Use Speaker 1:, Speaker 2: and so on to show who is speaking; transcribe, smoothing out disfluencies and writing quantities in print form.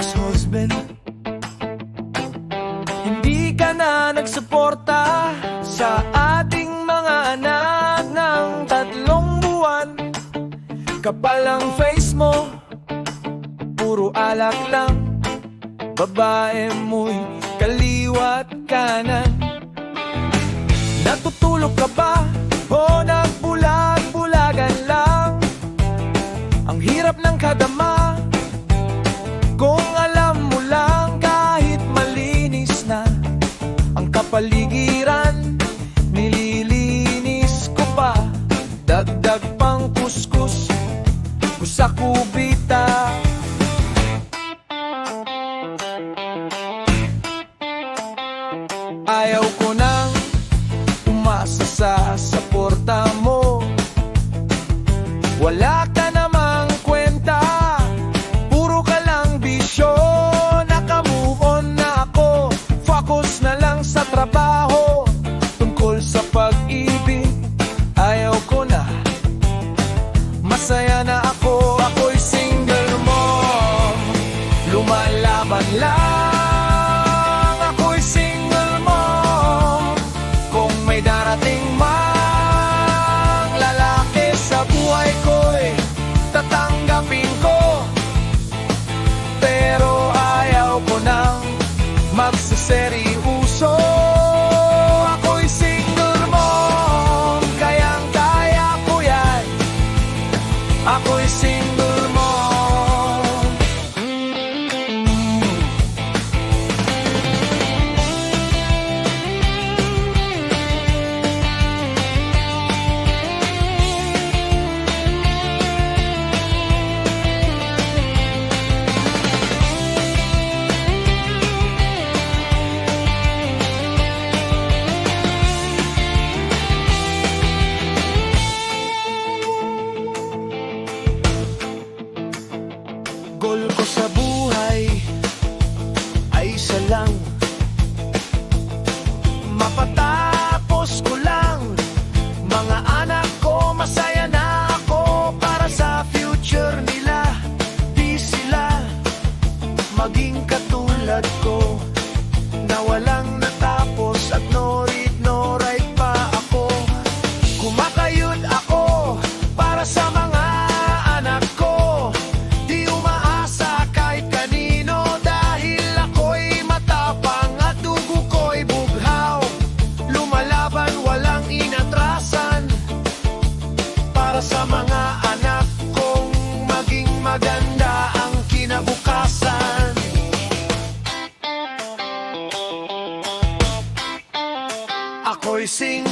Speaker 1: ex-husband. Hindi ka na nagsuporta sa ating mga anak ng 3 buwan. Kapal ang face mo, puro alak lang. Babae mo'y kaliwat kanan. Natutulog ka ba o nagbulag-bulagan lang? Ang hirap ng kadama, kung alam mo lang kahit malinis na ang kapaligiran, nililinis ko pa. Dagdag pang kuskus ko sa kubita. Ayaw ko nang umasa sa suporta mo. Wala ka namang kwenta, puro ka lang bisyo. Naka-move on na ako, focus na lang sa trabaho. Tungkol sa pag-ibig, ayaw ko na, masaya na ako. Ako'y single mo, lumalaban lang. Ako'y single mo, kung may darating mang lalaki sa buhay ko'y tatanggapin ko. Pero ayaw ko nang magsaseryoso. Ako'y single mo, kayang-kaya ko yan. Ako'y single mo. Goal ko sa buhay ay isa lang, mapatapos ko lang. Mga anak ko, masaya na ako para sa future nila. Di sila maging katulad ko, na walang natapos at no read, no write pa ako. Kumakayod ako para sa mga anak ko. Di umaasa kahit kanino, dahil ako'y matapang at dugo ko'y bughaw. Lumalaban, walang inatrasan, para sa mga anak kong maging maganda ang kinabukasan. Ako'y single